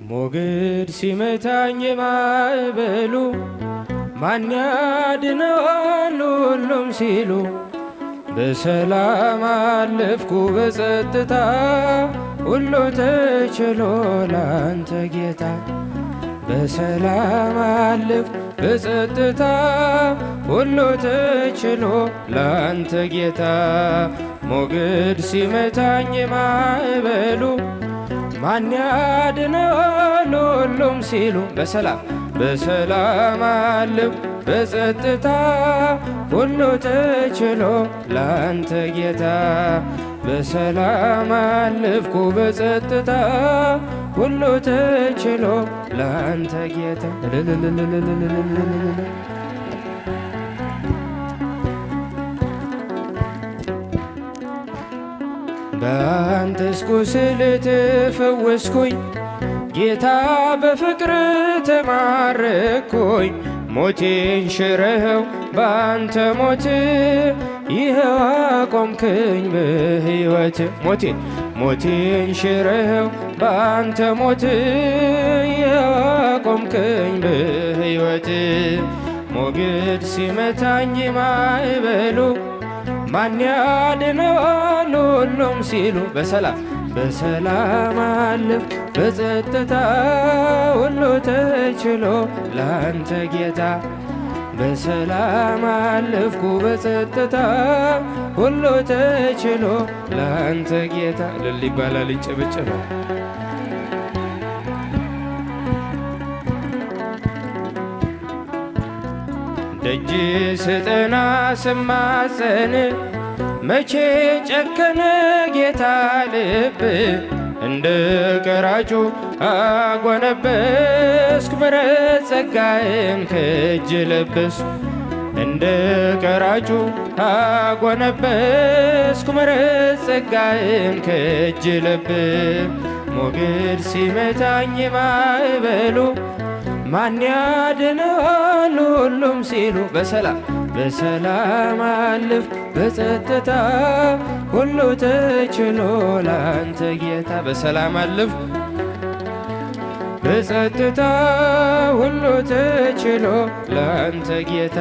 ሞገድ ሲመታኝ ማዕበሉ ማን ያድነዋል ሁሉም ሲሉ በሰላም አለፍኩ በጸጥታ ሁሉ ተችሎ ላንተ ጌታ። በሰላም አለፍኩ በጸጥታ ሁሉ ተችሎ ላንተ ጌታ። ሞገድ ሲመታኝ ማዕበሉ ማን ያድነዋል ሁሉም ሲሉ በሰላም አለፍኩ በጸጥታ ሁሉ ተችሎ ላንተ ጌታ። በሰላም አለፍኩ በጸጥታ ሁሉ ተችሎ ላንተ ጌታ። በአንተስ ቁስል ተፈወስኩኝ ጌታ፣ በፍቅር ተማረኩኝ። ሞቴን ሽረኸው በአንተ ሞት ይኸው አቆምከኝ በሕይወት። ሞቴን ሽረኸው በአንተ ሞት ይኸው አቆምከኝ በሕይወት። ሞገድ ሲመታኝ ማዕበሉ ማን ያድነዋል ሁሉም ሲሉ በሰላም አለፍኩ በጸጥታ ሁሉ ተችሎ ላንተ ጌታ። በሰላም አለፍኩ በጸጥታ ሁሉ ተችሎ ላንተ ጌታ። እልል ይባላል፣ ይጨበጨባል። ደጅ ስጠና ስማጸን መቼ ጨከነ ጌታ ልብ። እንደ ቀራጩ አጎነበስኩ ምሕረት ጸጋህን ከእጅ ለበስኩ። እንደ ቀራጩ አጎነበስኩ ምሕረት ጸጋህን ከእጅ ለበስኩ። ሞገድ ሲመታኝ ማዕበሉ ማን ያድነዋል ሁሉም ሲሉ በሰላም አለፍኩ በጸጥታ ሁሉ ተችሎ ላንተ ጌታ። በሰላም አለፍኩ በጸጥታ ሁሉ ተችሎ ላንተ ጌታ።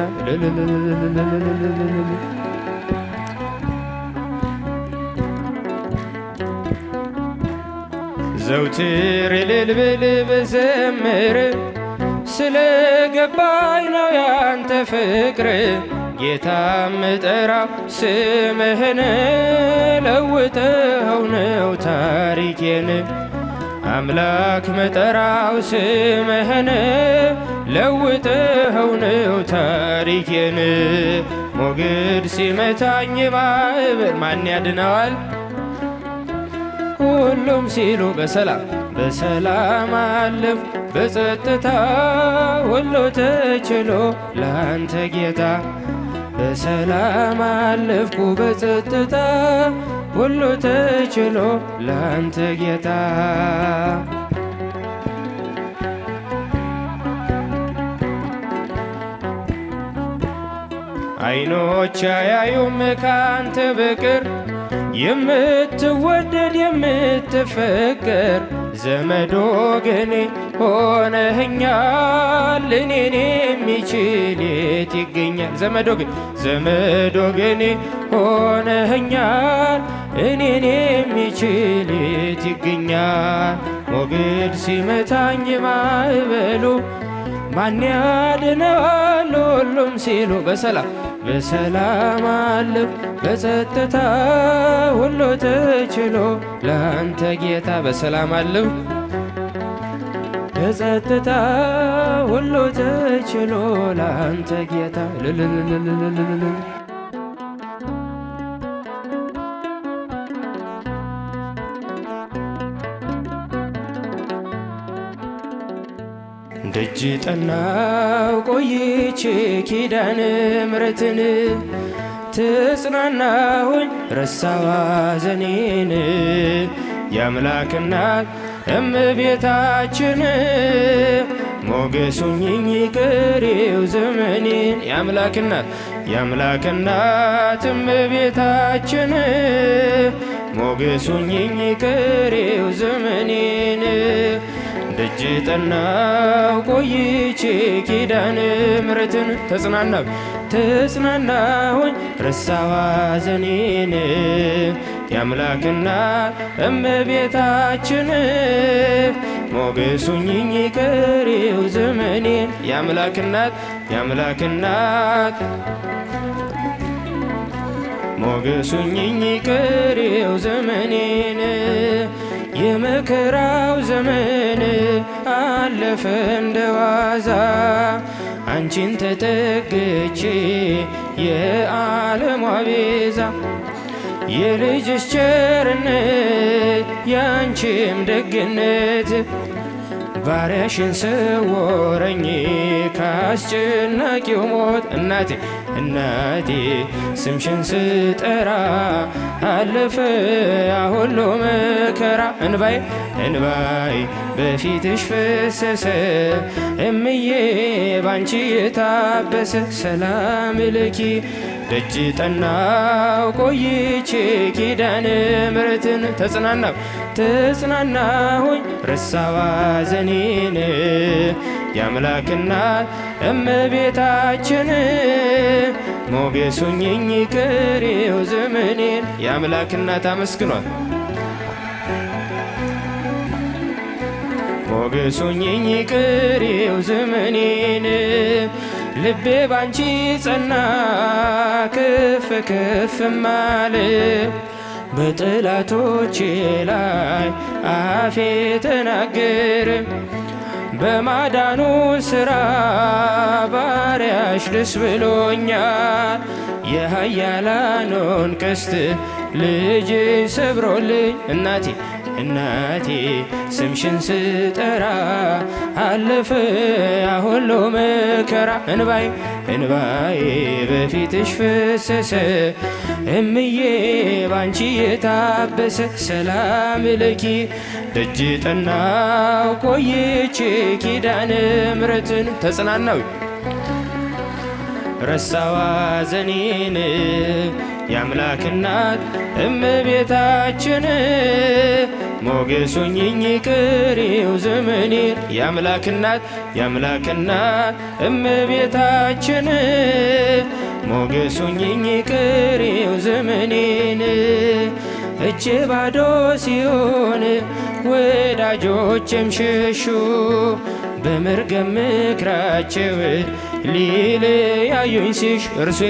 ዘውትር እልል ብል ብዘምር ስለ ገባኝ ነው ያንተ ፍቅር። ጌታ ምጠራው ስምህን ለውጠኸው ነው ታሪኬን። አምላክ ምጠራው ስምህን ለውጠኸው ነው ታሪኬን። ሞገድ ሲመታኝ ማዕበል ማን ያድነዋል ሁሉም ሲሉ በሰላም አለፍኩ በጸጥታ ሁሉ ተችሎ ላንተ ጌታ። በሰላም አለፍኩ በጸጥታ ሁሉ ተችሎ ላንተ ጌታ። አይኖች አያዩም ካንተ በቀር የምትወደድ የምትፈቀር። ዘመድ ወገኔ ሆነኸኛል እኔን የሚችል የት ይገኛል? ዘመድ ወገኔ ሆነኸኛል እኔን የሚችል የት ይገኛል? ሞገድ ሲመታኝ ማዕበሉ ማን ያድነዋል ሁሉም ሲሉ በሰላም አለፍኩ በጸጥታ ሁሉ ተችሎ ላንተ ጌታ። በሰላም አለፍኩ በጸጥታ ሁሉ ተችሎ ላንተ ጌታ። ደጅ ጠናው ቆይቼ ኪዳነ ምሕረትን ትጽናናሁኝ ረሳዋ ሐዘኔን። የአምላክ እናት እመቤታችን ሞገሱኝኝ ቀሪው ዘመኔን። የአምላክ እናት እመቤታችን ሞገሱኝኝ ቀሪው ዘመኔን። ደጅ ጠናው ቆይቼ ኪዳነ ምሕረትን ተጽናናሁኝ ረሳዋ ሐዘኔን የአምላክና እመቤታችን ሞገሱኝኝ ቀሪው ዘመኔን የአምላክናት ሞገሱኝኝ ቀሪው ዘመኔን የመከራው ዘመን አለፈ እንደዋዛ አንቺን ተጠግቼ የዓለሟ ቤዛ የልጅሽ ቸርነት ያንቺም ደግነት ባሪያሽን ሰወረኝ ካስጨናቂው ሞት እናቴ ስምሽን ስጠራ አለፈ ያ ሁሉ መከራ እንባይ በፊትሽ ፈሰሰ እምዬ ባንቺ የታበሰ ሰላም ልኪ ደጅ ጠናው ቆይቼ ኪዳነ ምሕረትን ተጽናናሁኝ ረሳዋ ሐዘኔን የአምላክናት እመቤታችን ሞገሱኝኝ ቀሪው ዘመኔን የአምላክናት አመስግኗል። ሞገሱኝኝ ቀሪው ዘመኔን ልቤ ባንቺ ጸና ከፍ ማለ በጠላቶቼ ላይ አፌ ተናገረ በማዳኑ ሥራ ባሪያሽ ደስ ብሎኛል የኃያላኑን ቀስት ልጅ ሰብሮልኝ እናቴ ስምሽን ስጠራ አለፈ ያ ሁሉ መከራ እንባዬ በፊትሽ ፈሰሰ እምዬ ባንቺ የታበሰ ሰላም ለኪ ደጅ ጠናው ቆይቼ ኪዳነ ምሕረትን ተጽናናው ረሳዋ ሐዘኔን የአምላክናት እመቤታችን ሞገሱኝኝ ቀሪው ዘመኔን የአምላክናት እመቤታችን ሞገሱኝኝ ቀሪው ዘመኔን እጄ ባዶ ሲሆን ወዳጆቼም ሸሹ በመርገም ምክራቸው ሊለያዩኝ ሲሽ እርሱ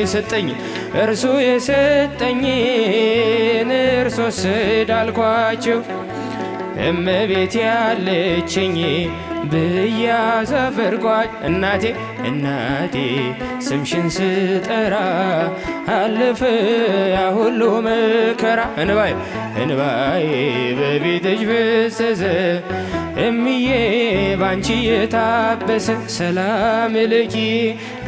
የሰጠኝን እርሶ ወሰዳልኳቸው እመቤት ያለችኝ ብያ ዘፈርኳት እናቴ ስምሽን ስጠራ አለፈ ያ ሁሉ መከራ እንባዬ በፊትሽ ፈሰሰ እምዬ ባንቺ የታበሰ ሰላም ለኪ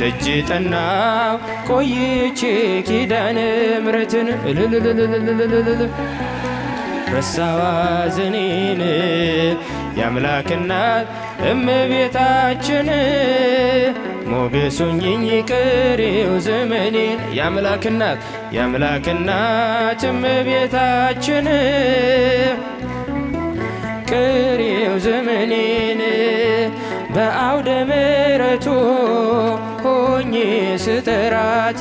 ደጅ ጠናው ቆይቼ ኪዳነ ምሕረትን ረሳዋ ሐዘኔን የአምላክናት እመቤታችን ሞገሱኝኝ ቀሪው ዘመኔን የአምላክናት እመቤታችን ቀሪው ዘመኔን በአውደ ምሕረቱ ሆኜ ስጠራት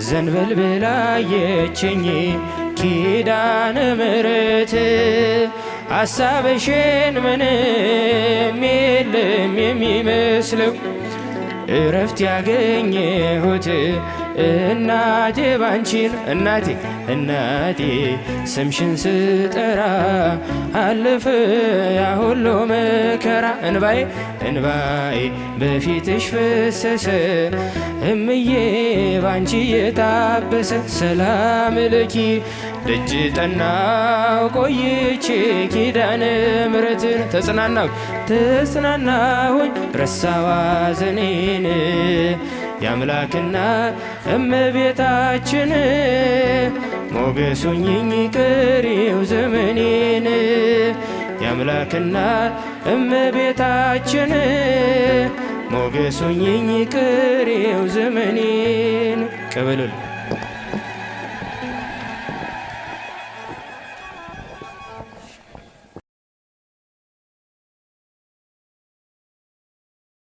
ዘንበል ብላ አየችኝ ኪዳነ ምሕረት ሐሳብሽን ምንም የለም የሚመስለው እረፍት ያገኘሁት እናቴ ባንቺን እናቴ ስምሽን ስጠራ አለፈ ያ ሁሉ መከራ እንባዬ በፊትሽ ፈሰሰ እምዬ ባንቺ የታበሰ ሰላም ለኪ ደጅ ጠናው ቆይቼ ኪዳነ ምሕረትን ተጽናናሁኝ ረሳዋ ሐዘኔን የአምላክናት እመቤታችን ሞገሱኝኝ ቀሪው ዘመኔን የአምላክናት እመቤታችን ሞገሱኝኝ ቀሪው ዘመኔን ቀበሉል